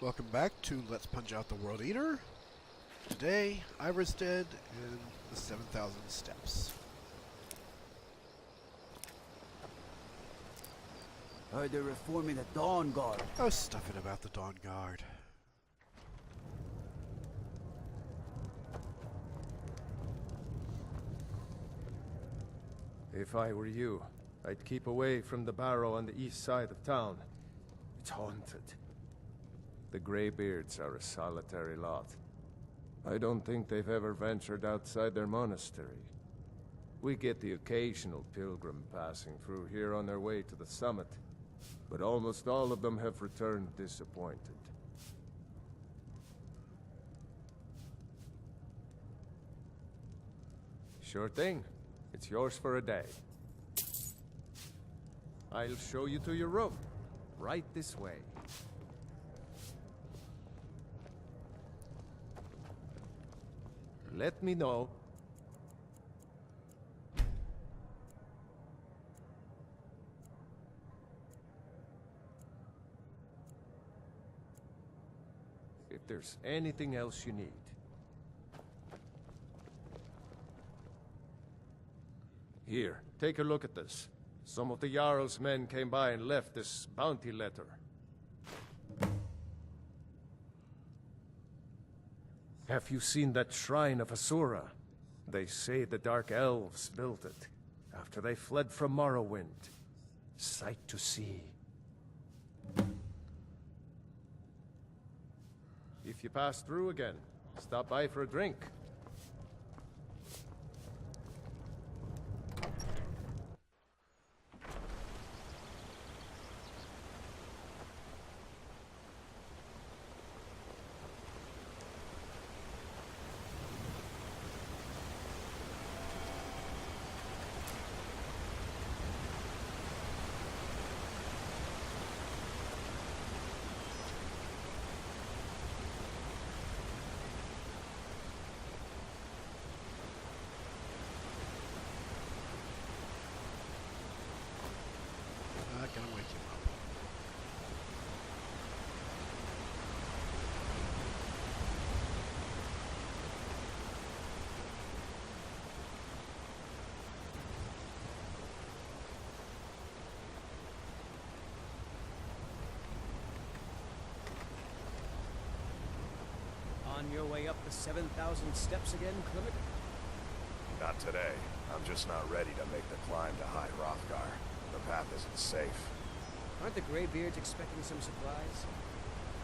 Welcome back to Let's Punch Out the World Eater. Today, Ivarstead and the 7,000 Steps. Heard they're reforming the Dawn Guard. Oh, stuff it about the Dawn Guard. If I were you, I'd keep away from the barrow on the east side of town. It's haunted. The Greybeards are a solitary lot. I don't think they've ever ventured outside their monastery. We get the occasional pilgrim passing through here on their way to the summit, but almost all of them have returned disappointed. Sure thing. It's yours for a day. I'll show you to your room. Right this way. Let me know. If there's anything else you need. Here, take a look at this. Some of the Jarl's men came by and left this bounty letter. Have you seen that shrine of Asura? They say the Dark Elves built it after they fled from Morrowind. Sight to see. If you pass through again, stop by for a drink. Not gonna wake him up. On your way up the 7,000 steps again, Clement? Not today. I'm just not ready to make the climb to High Hrothgar. The path isn't safe. Aren't the Greybeards expecting some supplies?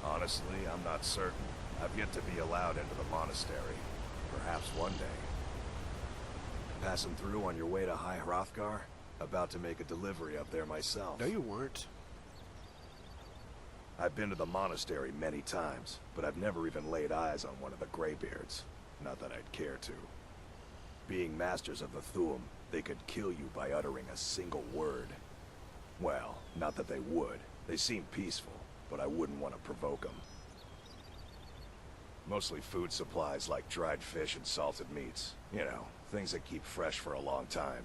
Honestly, I'm not certain. I've yet to be allowed into the monastery. Perhaps one day. Passing through on your way to High Hrothgar? About to make a delivery up there myself. No, you weren't. I've been to the monastery many times, but I've never even laid eyes on one of the Greybeards. Not that I'd care to. Being masters of the Thu'um, they could kill you by uttering a single word. Well, not that they would. They seem peaceful, but I wouldn't want to provoke them. Mostly food supplies like dried fish and salted meats. You know, things that keep fresh for a long time.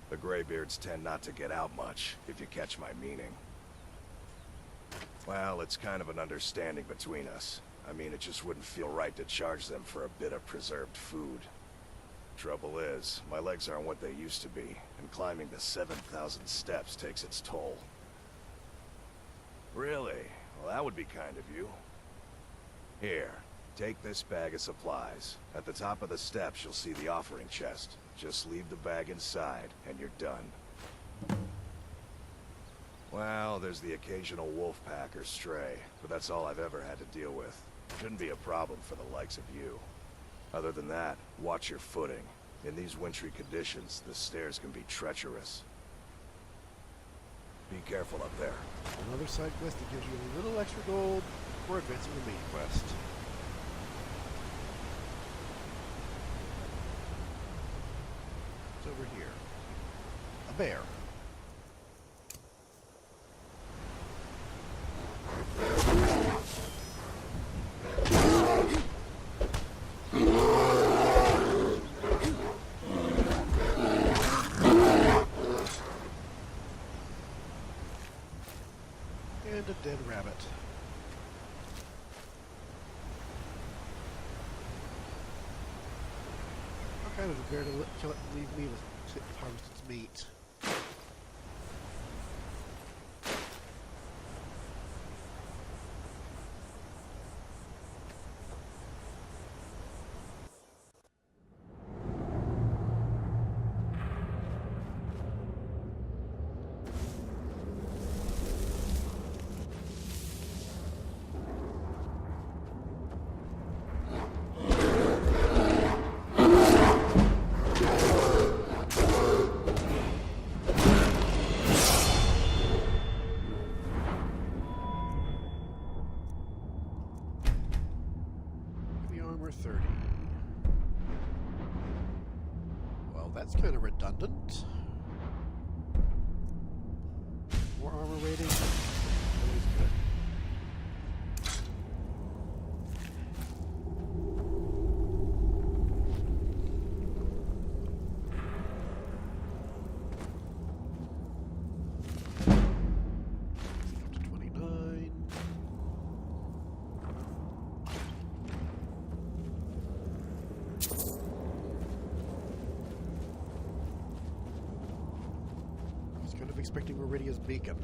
The Greybeards tend not to get out much, if you catch my meaning. Well, it's kind of an understanding between us. I mean, it just wouldn't feel right to charge them for a bit of preserved food. Trouble is, my legs aren't what they used to be, and climbing the 7,000 steps takes its toll. Really? Well, that would be kind of you. Here, take this bag of supplies. At the top of the steps, you'll see the offering chest. Just leave the bag inside, and you're done. Well, there's the occasional wolf pack or stray, but that's all I've ever had to deal with. Shouldn't be a problem for the likes of you. Other than that, watch your footing. In these wintry conditions, the stairs can be treacherous. Be careful up there. Another side quest that gives you a little extra gold for advancing the main quest. It's over here. A bear. And a dead rabbit. Kind of unfair to kill it and leave me to harvest its meat. Armor 30. Well, that's kind of redundant. More armor rating. Always good. Up to 29. Kind of expecting Meridia's beacon.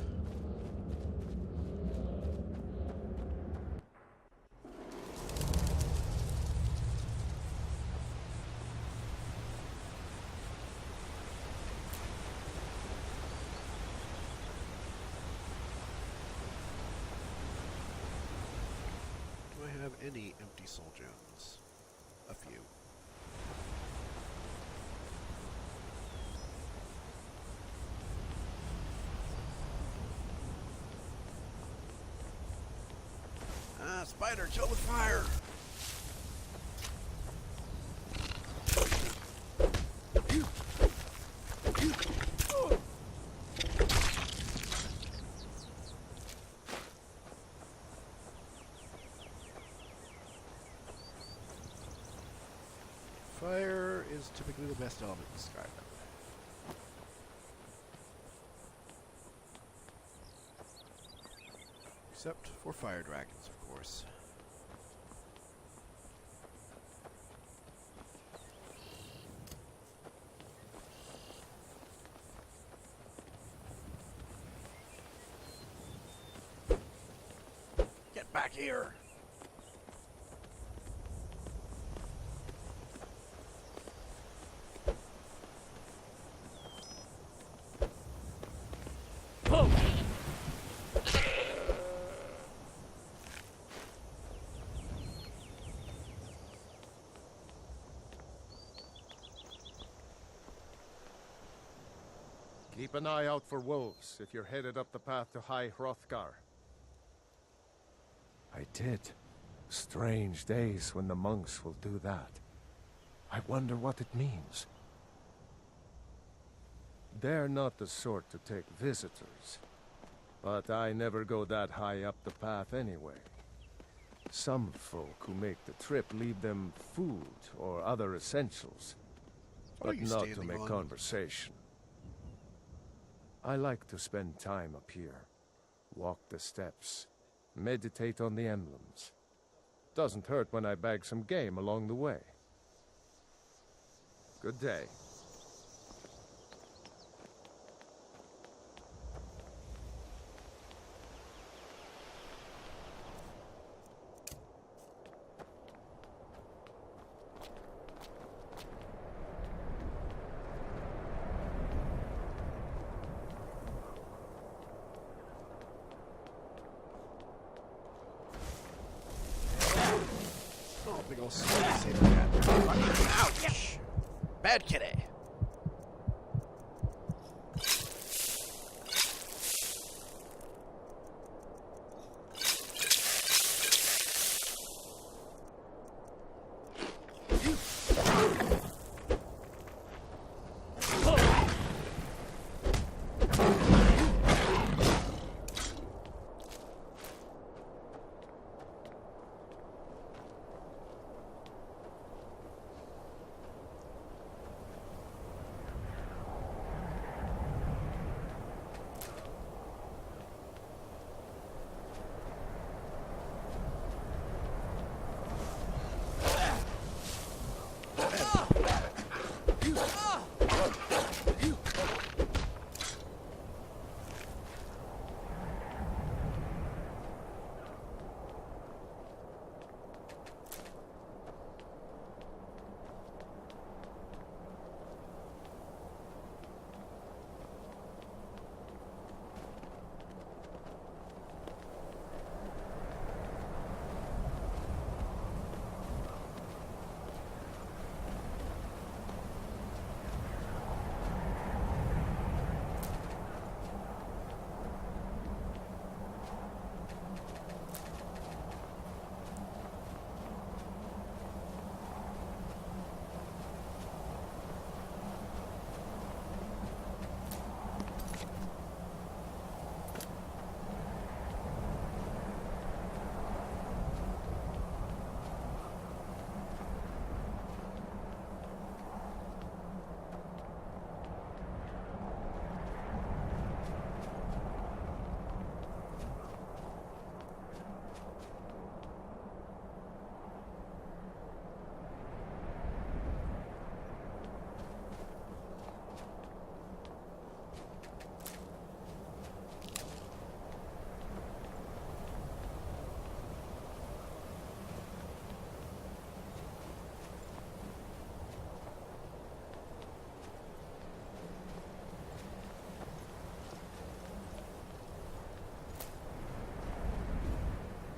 Do I have any empty soul gems? A few. Spider, kill with fire! Fire is typically the best element in Skyrim. Except for fire dragons, of course. Get back here! Keep an eye out for wolves if you're headed up the path to High Hrothgar. I did. Strange days when the monks will do that. I wonder what it means. They're not the sort to take visitors. But I never go that high up the path anyway. Some folk who make the trip leave them food or other essentials. What are But you not to standing make on? conversation. I like to spend time up here. Walk the steps. Meditate on the emblems. Doesn't hurt when I bag some game along the way. Good day. Oh, big ol' save that. Ouch! Bad kitty.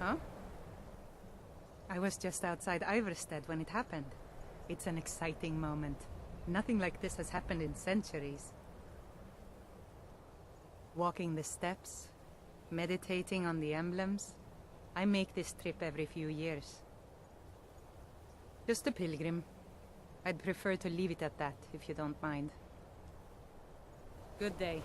Huh? I was just outside Ivarstead when it happened. It's an exciting moment. Nothing like this has happened in centuries. Walking the steps, meditating on the emblems. I make this trip every few years. Just a pilgrim. I'd prefer to leave it at that, if you don't mind. Good day.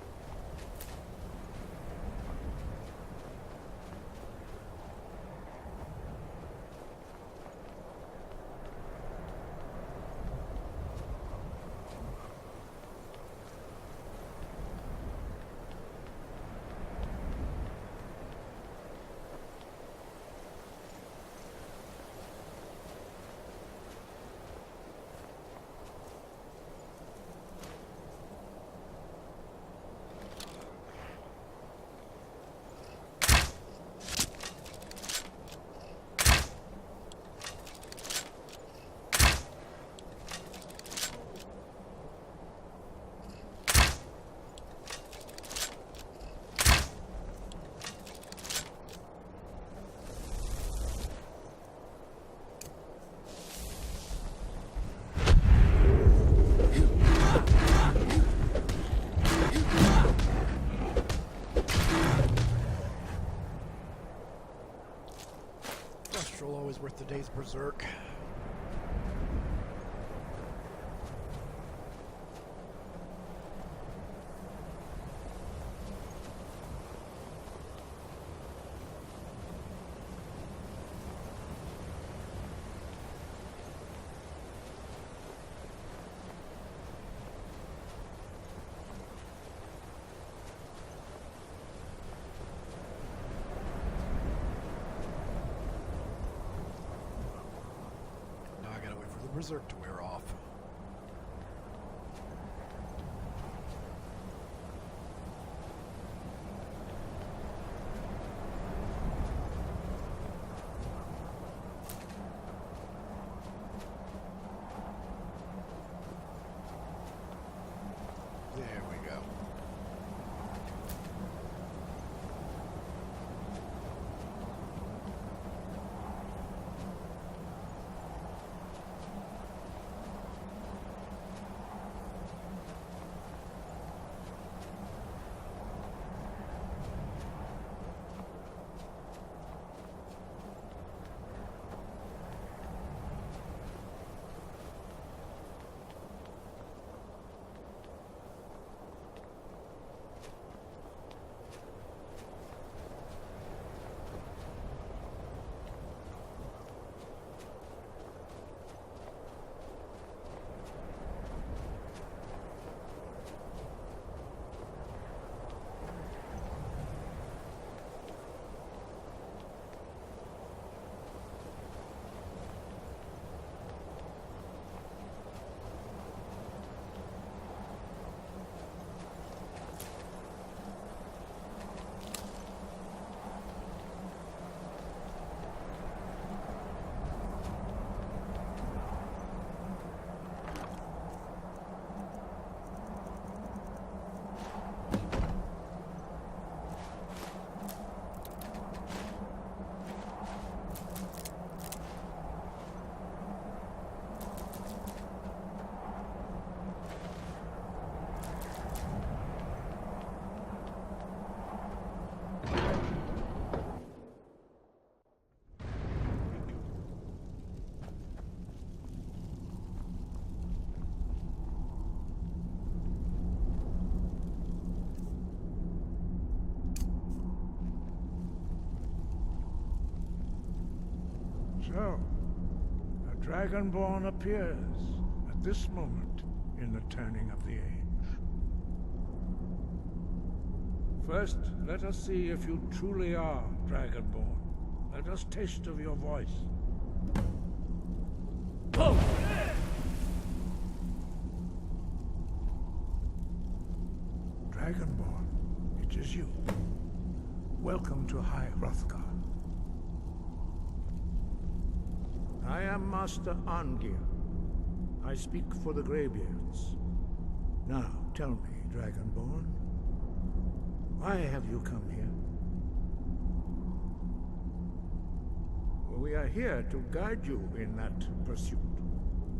Always worth the day's berserk. Berserk to wear off. There we go. So, a Dragonborn appears at this moment in the turning of the age. First, let us see if you truly are Dragonborn. Let us taste of your voice. Oh! Dragonborn, it is you. Welcome to High Hrothgar. I am Master Angir. I speak for the Greybeards. Now, tell me, Dragonborn, why have you come here? We are here to guide you in that pursuit,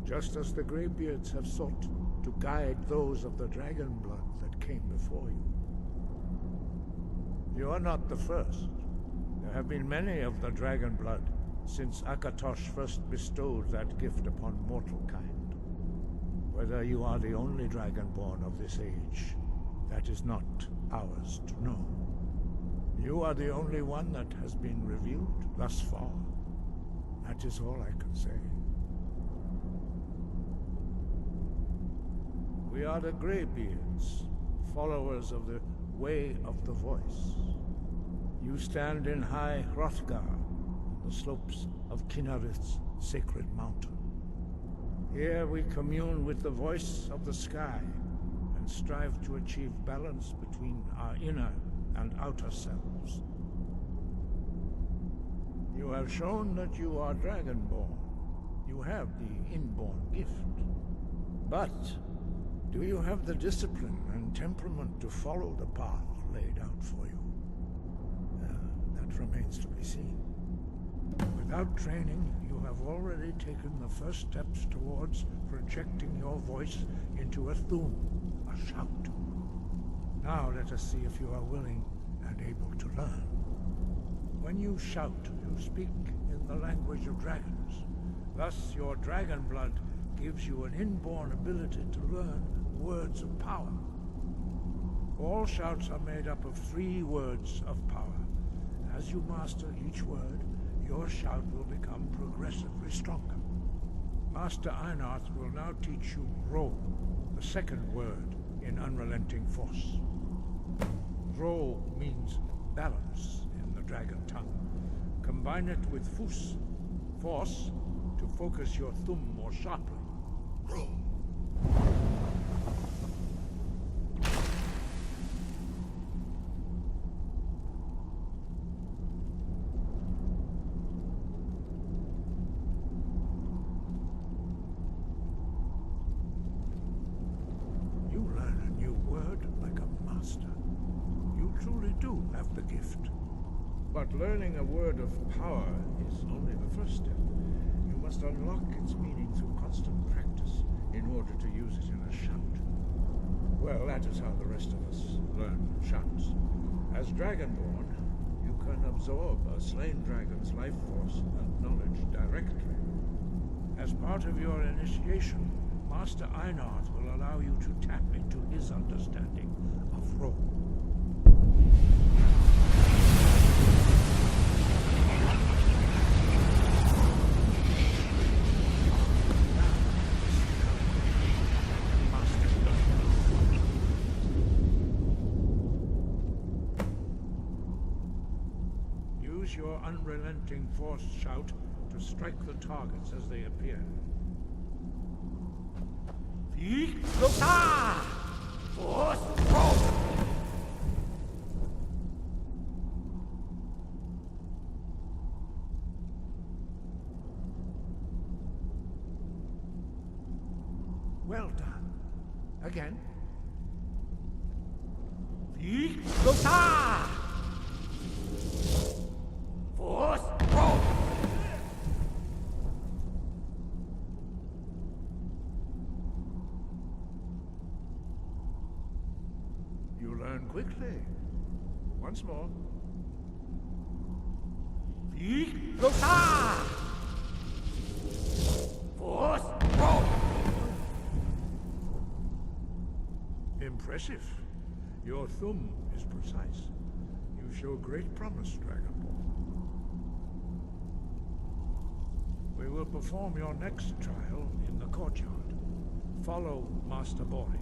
just as the Greybeards have sought to guide those of the dragon blood that came before you. You are not the first. There have been many of the dragon blood since Akatosh first bestowed that gift upon mortal kind. Whether you are the only Dragonborn of this age, that is not ours to know. You are the only one that has been revealed thus far. That is all I can say. We are the Greybeards, followers of the Way of the Voice. You stand in High Hrothgar, on the slopes of Kinnarith's sacred mountain. Here we commune with the voice of the sky, and strive to achieve balance between our inner and outer selves. You have shown that you are Dragonborn. You have the inborn gift. But do you have the discipline and temperament to follow the path laid out for you? That remains to be seen. Without training, you have already taken the first steps towards projecting your voice into a Thu'um, a shout. Now let us see if you are willing and able to learn. When you shout, you speak in the language of dragons. Thus, your dragon blood gives you an inborn ability to learn words of power. All shouts are made up of 3 words of power. As you master each word, your shout will become progressively stronger. Master Einarth will now teach you Ro, the second word in Unrelenting Force. Ro means balance in the dragon tongue. Combine it with Fus, force, to focus your Thu'um more sharply. Ro. But learning a word of power is only the first step. You must unlock its meaning through constant practice in order to use it in a shout. Well, that is how the rest of us learn shouts. As Dragonborn, you can absorb a slain dragon's life force and knowledge directly. As part of your initiation, Master Einarth will allow you to tap into his understanding of Ro. Your unrelenting force shout to strike the targets as they appear. Well done. Again. You learn quickly. Once more. Impressive. Your Thu'um is precise. You show great promise, Dragonborn. We will perform your next trial in the courtyard. Follow Master Boris.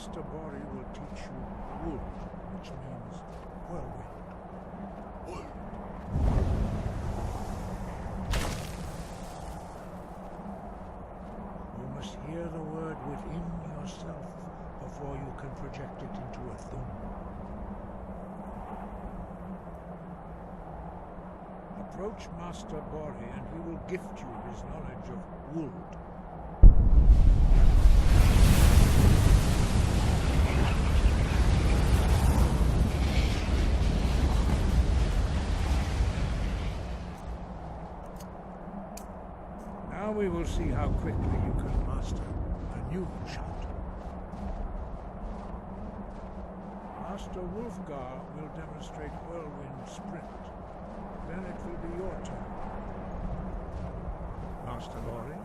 Master Boris will teach you Wood, which means whirlwind. You must hear the word within yourself before you can project it into a Thu'um. Approach Master Boris and he will gift you his knowledge of wood. Now we will see how quickly you can master a new shout. Master Hrothgar will demonstrate whirlwind sprint. Then it will be your turn. Master Boris.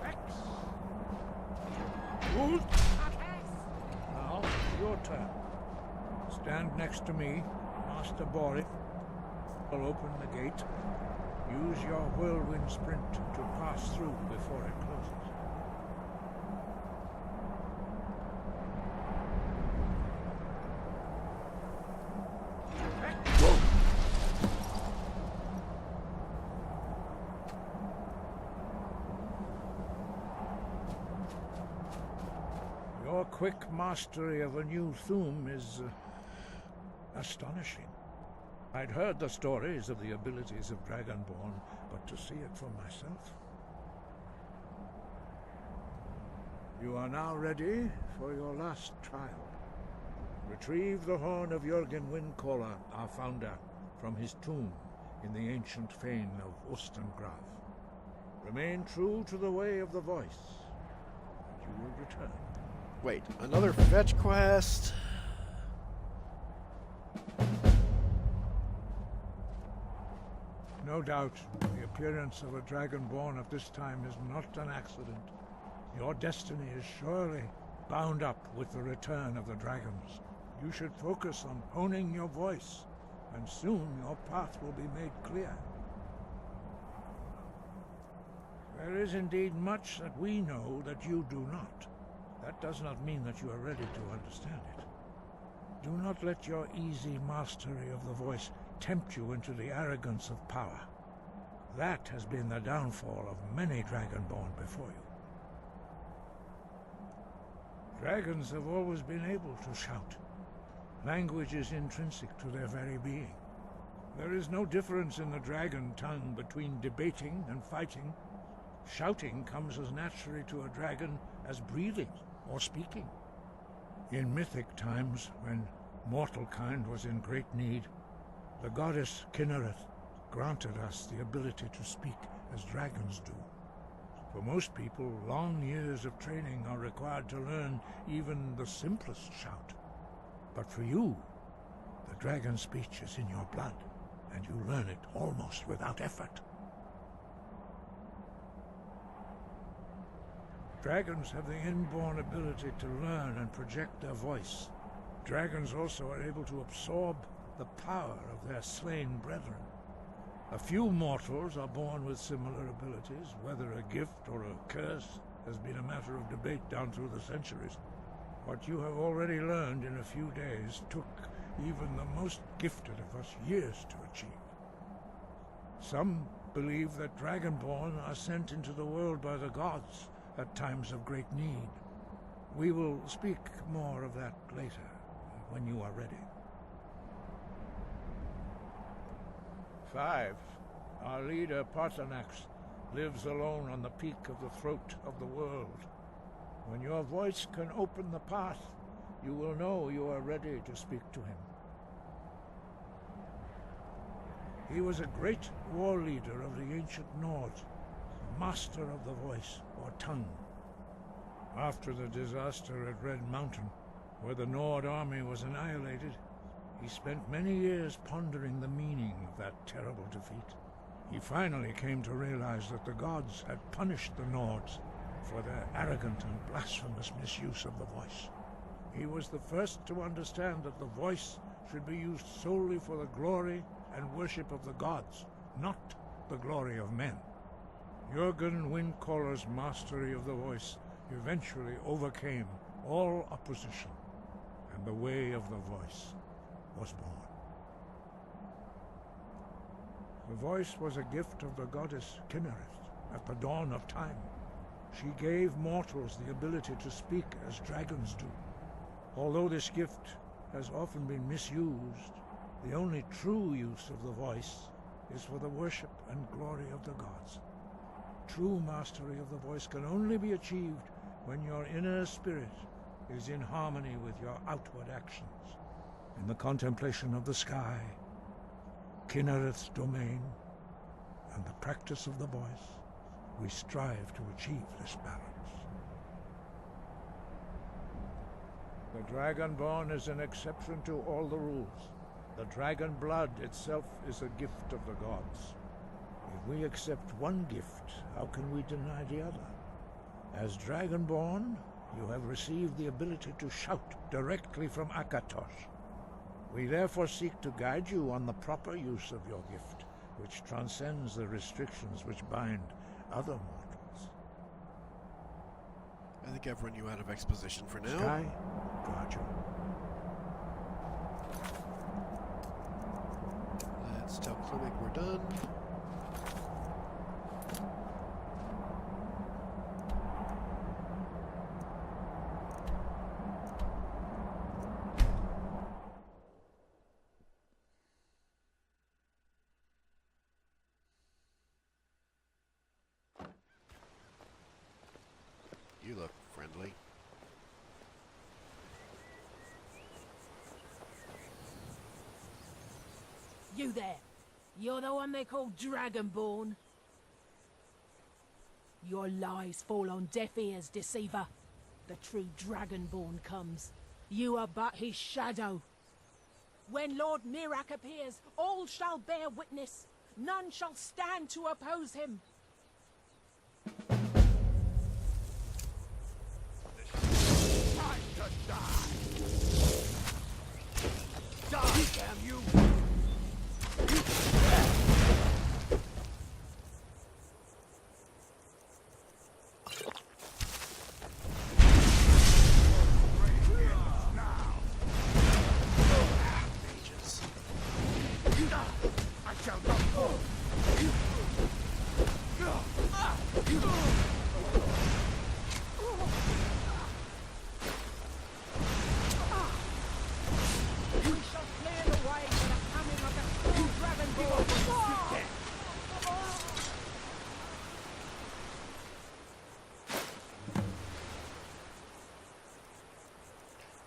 Rex! Wood! Now, your turn. Stand next to me, Master Boris. I'll open the gate. Use your whirlwind sprint to pass through before it closes. Your quick mastery of a new Thu'um is astonishing. I'd heard the stories of the abilities of Dragonborn, but to see it for myself. You are now ready for your last trial. Retrieve the horn of Jürgen Windcaller, our founder, from his tomb in the ancient fane of Ustengrav. Remain true to the way of the voice, and you will return. Wait, another fetch quest? No doubt, the appearance of a Dragonborn at this time is not an accident. Your destiny is surely bound up with the return of the dragons. You should focus on honing your voice, and soon your path will be made clear. There is indeed much that we know that you do not. That does not mean that you are ready to understand it. Do not let your easy mastery of the voice tempt you into the arrogance of power. That has been the downfall of many Dragonborn before you. Dragons have always been able to shout. Language is intrinsic to their very being. There is no difference in the dragon tongue between debating and fighting. Shouting comes as naturally to a dragon as breathing or speaking. In mythic times, when mortal kind was in great need, the goddess Kinnereth granted us the ability to speak as dragons do. For most people, long years of training are required to learn even the simplest shout. But for you, the dragon speech is in your blood, and you learn it almost without effort. Dragons have the inborn ability to learn and project their voice. Dragons also are able to absorb the power of their slain brethren. A few mortals are born with similar abilities. Whether a gift or a curse has been a matter of debate down through the centuries. What you have already learned in a few days took even the most gifted of us years to achieve. Some believe that Dragonborn are sent into the world by the gods at times of great need. We will speak more of that later, when you are ready. 5. Our leader, Paarthurnax, lives alone on the peak of the throat of the world. When your voice can open the path, you will know you are ready to speak to him. He was a great war leader of the ancient Nords, master of the voice, or tongue. After the disaster at Red Mountain, where the Nord army was annihilated, he spent many years pondering the meaning of that terrible defeat. He finally came to realize that the gods had punished the Nords for their arrogant and blasphemous misuse of the voice. He was the first to understand that the voice should be used solely for the glory and worship of the gods, not the glory of men. Jürgen Windcaller's mastery of the voice eventually overcame all opposition, and the way of the voice was born. The voice was a gift of the goddess Kinnereth at the dawn of time. She gave mortals the ability to speak as dragons do. Although this gift has often been misused, the only true use of the voice is for the worship and glory of the gods. True mastery of the voice can only be achieved when your inner spirit is in harmony with your outward actions. In the contemplation of the sky, Kinnereth's domain, and the practice of the voice, we strive to achieve this balance. The Dragonborn is an exception to all the rules. The dragon blood itself is a gift of the gods. If we accept one gift, how can we deny the other? As Dragonborn, you have received the ability to shout directly from Akatosh. We therefore seek to guide you on the proper use of your gift, which transcends the restrictions which bind other mortals. I think I've run you out of exposition for now. Sky, guard you. Let's tell Klimek we're done. You look friendly. You there. You're the one they call Dragonborn. Your lies fall on deaf ears, deceiver. The true Dragonborn comes. You are but his shadow. When Lord Mirak appears, all shall bear witness. None shall stand to oppose him. Time to die! Die, damn you! Mages. I shall not go! We shall clear the way for the coming of the true Dragonborn.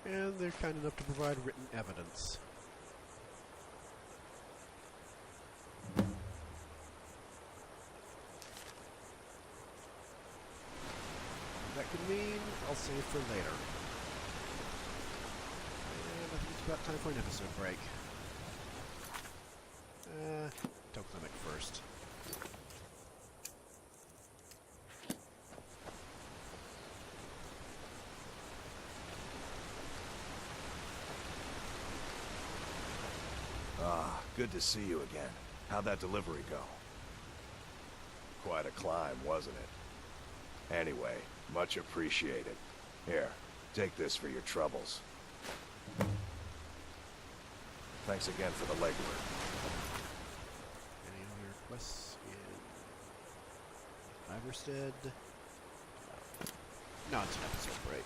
And they're kind enough to provide written evidence. That could mean I'll save for later. And I think it's about time for an episode break. Tell Klimek first. Ah, good to see you again. How'd that delivery go? Quite a climb, wasn't it? Anyway, much appreciated. Here, take this for your troubles. Thanks again for the legwork. Any other quests in Ivarstead? No, it's an episode break.